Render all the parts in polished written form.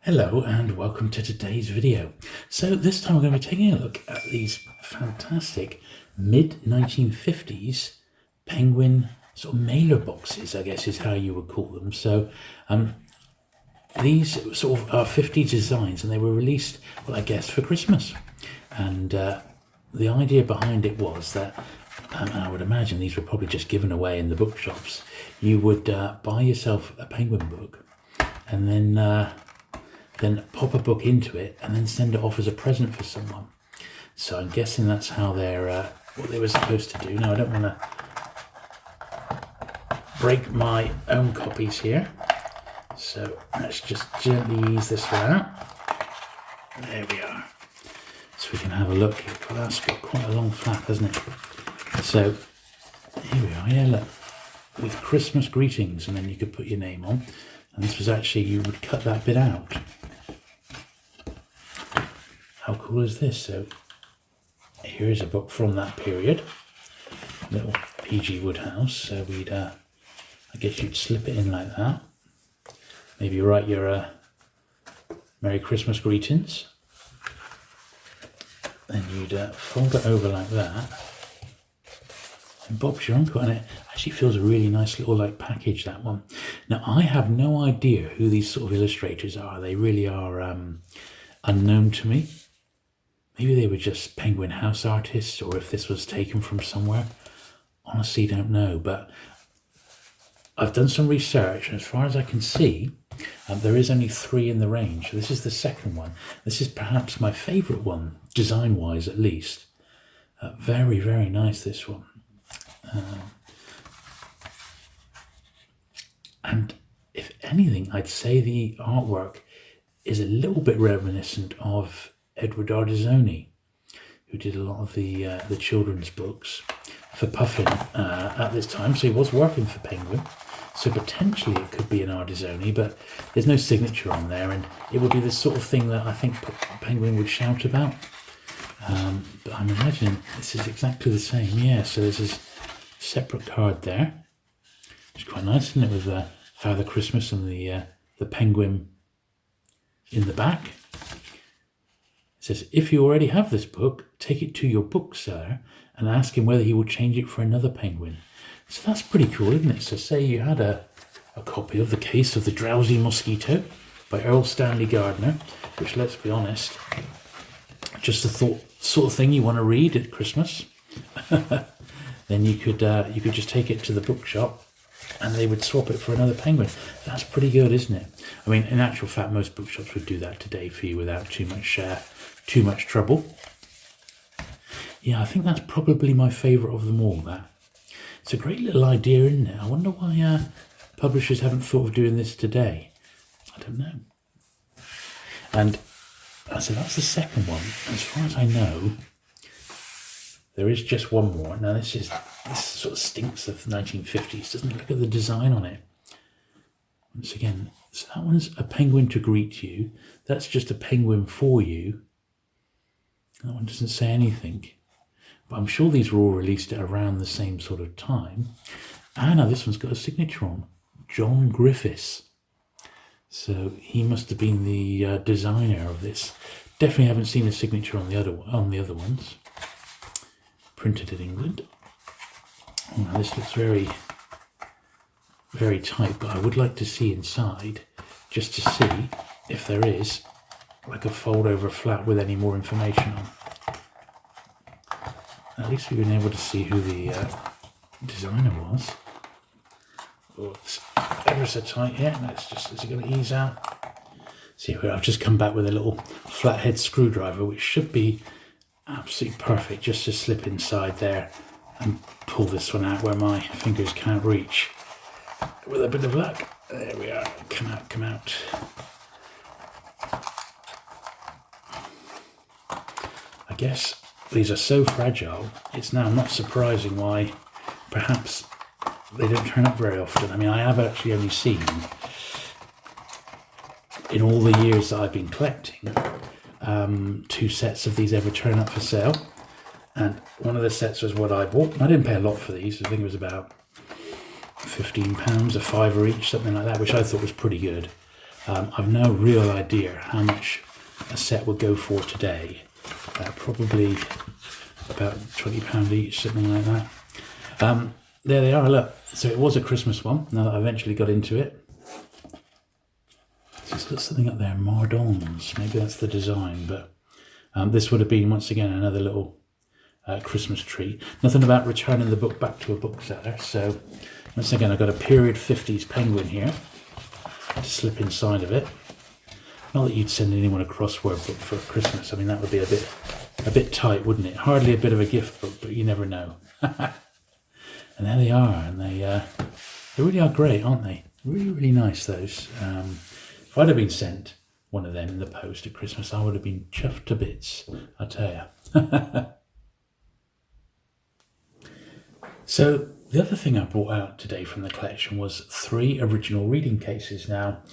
Hello and welcome to today's video. So this time we're going to be taking a look at these fantastic mid-1950s penguin sort of mailer boxes, I guess is how you would call them. So these sort of are 50s designs and they were released, well, I guess for Christmas. And the idea behind it was that, and I would imagine these were probably just given away in the bookshops, you would buy yourself a penguin book and then pop a book into it and then send it off as a present for someone. So I'm guessing that's how they're what they were supposed to do. Now I don't want to break my own copies here, so let's just gently ease this one out. There we are. So we can have a look. Well, that's got quite a long flap, hasn't it? So here we are. Yeah, look, with Christmas greetings, and then you could put your name on. And this was actually, you would cut that bit out. How cool is this? So here is a book from that period, little PG Woodhouse. So we'd, I guess you'd slip it in like that. Maybe write your Merry Christmas greetings. Then you'd fold it over like that. And Bob's your uncle, and it actually feels a really nice little package, that one. Now I have no idea who these sort of illustrators are. They really are unknown to me. Maybe they were just Penguin House artists, or if this was taken from somewhere. Honestly, don't know. But I've done some research, and as far as I can see, there is only 3 in the range. This is the second one. This is perhaps my favourite one, design-wise at least. Very, very nice, this one. And if anything, I'd say the artwork is a little bit reminiscent of Edward Ardizoni, who did a lot of the children's books for Puffin at this time. So he was working for Penguin. So potentially it could be an Ardizoni, but there's no signature on there, and it would be the sort of thing that I think Penguin would shout about. But I'm imagining this is exactly the same. Yeah, so there's this separate card there. It's quite nice, isn't it, with Father Christmas and the penguin in the back. It says, if you already have this book, take it to your bookseller and ask him whether he will change it for another penguin. So that's pretty cool, isn't it? So say you had a copy of The Case of the Drowsy Mosquito by Earl Stanley Gardner, which, let's be honest, just the sort of thing you want to read at Christmas. Then you could just take it to the bookshop and they would swap it for another penguin. That's pretty good, isn't it? I mean, in actual fact, most bookshops would do that today for you without too much trouble. Yeah, I think that's probably my favourite of them all, that. It's a great little idea, isn't it? I wonder why publishers haven't thought of doing this today. I don't know. And so that's the second one. As far as I know, there is just one more. Now this sort of stinks of the 1950s, doesn't it? Look at the design on it. Once again, so that one's a penguin to greet you. That's just a penguin for you. That one doesn't say anything. But I'm sure these were all released at around the same sort of time. And now this one's got a signature on. John Griffiths. So he must have been the designer of this. Definitely haven't seen a signature on the other ones. Printed in England. Oh, now this looks very, very tight, but I would like to see inside just to see if there is like a fold over flap with any more information on. At least we've been able to see who the designer was. Oh, it's ever so tight here. Is it going to ease out? See here, I've just come back with a little flathead screwdriver, which should be absolutely perfect just to slip inside there and pull this one out where my fingers can't reach. With a bit of luck, there we are. Come out. I guess these are so fragile, it's now not surprising why perhaps they don't turn up very often. I mean, I have actually only seen, in all the years that I've been collecting, 2 sets of these ever turn up for sale. And one of the sets was what I bought. I didn't pay a lot for these. I think it was about £15, a £5 each, something like that, which I thought was pretty good. I've no real idea how much a set would go for today. Probably about £20 each, something like that. There they are, look. So it was a Christmas one, now that I eventually got into it. So it's got something up there, Mardons. Maybe that's the design, but this would have been, once again, another little Christmas tree. Nothing about returning the book back to a bookseller. So once again, I've got a period 50s penguin here to slip inside of it. Not that you'd send anyone a crossword book for Christmas. I mean, that would be a bit tight, wouldn't it? Hardly a bit of a gift book, but you never know. And there they are, and they really are great, aren't they? Really, really nice, those. If I'd have been sent one of them in the post at Christmas, I would have been chuffed to bits, I tell you. So the other thing I brought out today from the collection was 3 original reading cases. Now,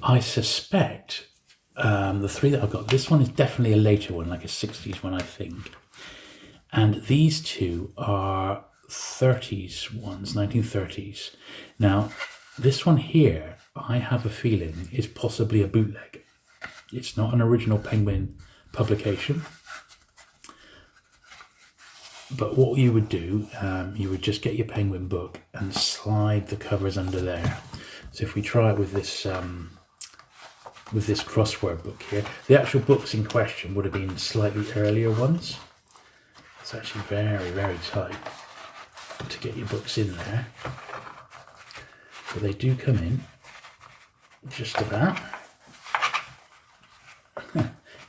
I suspect the 3 that I've got, this one is definitely a later one, like a 60s one, I think. And these 2 are 30s ones, 1930s. Now, this one here, I have a feeling, is possibly a bootleg. It's not an original Penguin publication. But what you would do, you would just get your Penguin book and slide the covers under there. So if we try it with this crossword book here, the actual books in question would have been slightly earlier ones. It's actually very, very tight to get your books in there. But they do come in just about.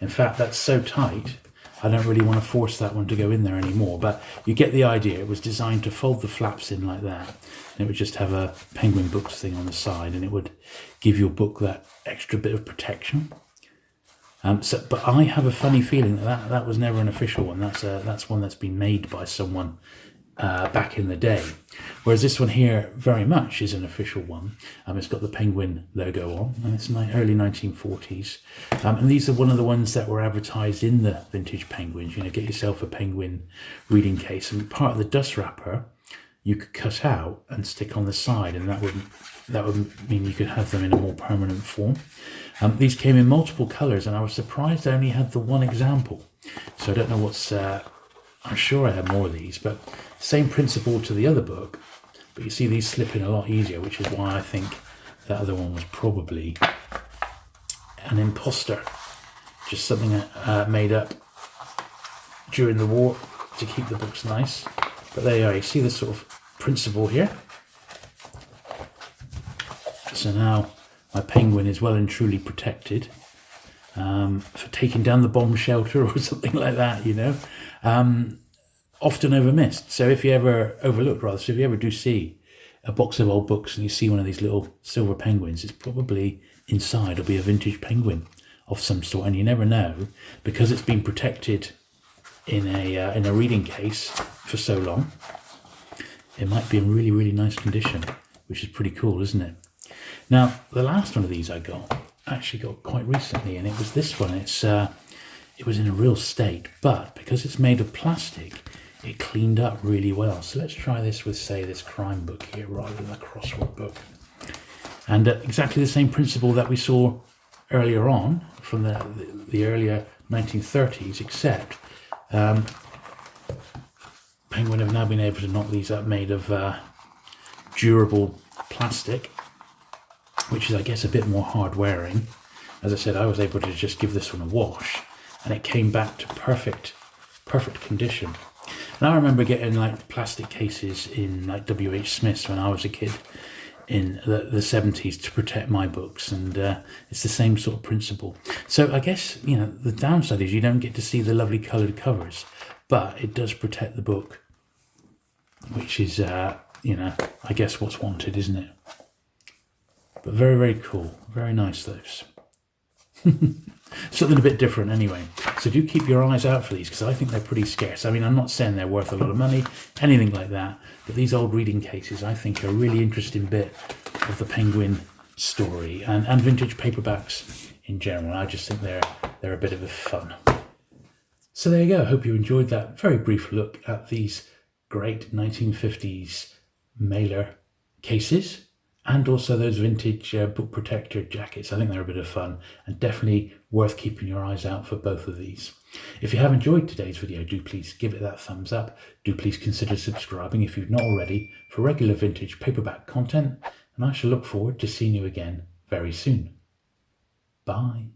In fact, that's so tight, I don't really want to force that one to go in there anymore, but you get the idea. It was designed to fold the flaps in like that, and it would just have a Penguin Books thing on the side, and it would give your book that extra bit of protection. But I have a funny feeling that was never an official one. That's one that's been made by someone back in the day. Whereas this one here very much is an official one. It's got the Penguin logo on, and it's early 1940s. And these are one of the ones that were advertised in the Vintage Penguins. You know, get yourself a Penguin reading case, and part of the dust wrapper you could cut out and stick on the side, and that would mean you could have them in a more permanent form. These came in multiple colours, and I was surprised I only had the one example. So I don't know what's... I'm sure I had more of these, but same principle to the other book. But you see these slip in a lot easier, which is why I think that other one was probably an imposter. Just something made up during the war to keep the books nice. But there you are, you see this sort of principle here. So now my Penguin is well and truly protected for taking down the bomb shelter or something like that, you know. Often overmissed. So if you ever do see a box of old books and you see one of these little silver penguins, it's probably inside will be a vintage penguin of some sort, and you never know, because it's been protected in a reading case for so long. It might be in really, really nice condition, which is pretty cool, isn't it? Now, the last one of these I actually got quite recently, and it was this one. It was in a real state, but because it's made of plastic, it cleaned up really well. So let's try this with, say, this crime book here rather than the crossword book. And exactly the same principle that we saw earlier on from the earlier 1930s, except Penguin have now been able to knock these up made of durable plastic, which is, I guess, a bit more hard wearing. As I said, I was able to just give this one a wash, and it came back to perfect condition. And I remember getting like plastic cases in like W.H. Smith's when I was a kid in the 70s to protect my books, and it's the same sort of principle. So I guess, you know, the downside is you don't get to see the lovely coloured covers, but it does protect the book, which is, you know, I guess what's wanted, isn't it? But very, very cool. Very nice, those. Something a bit different anyway. So do keep your eyes out for these, because I think they're pretty scarce. I mean, I'm not saying they're worth a lot of money, anything like that, but these old reading cases I think are a really interesting bit of the Penguin story, and vintage paperbacks in general. I just think they're a bit of a fun. So there you go. I hope you enjoyed that very brief look at these great 1950s mailer cases. and also those vintage book protector jackets. I think they're a bit of fun and definitely worth keeping your eyes out for both of these. If you have enjoyed today's video, do please give it that thumbs up. Do please consider subscribing if you've not already for regular vintage paperback content, and I shall look forward to seeing you again very soon. Bye.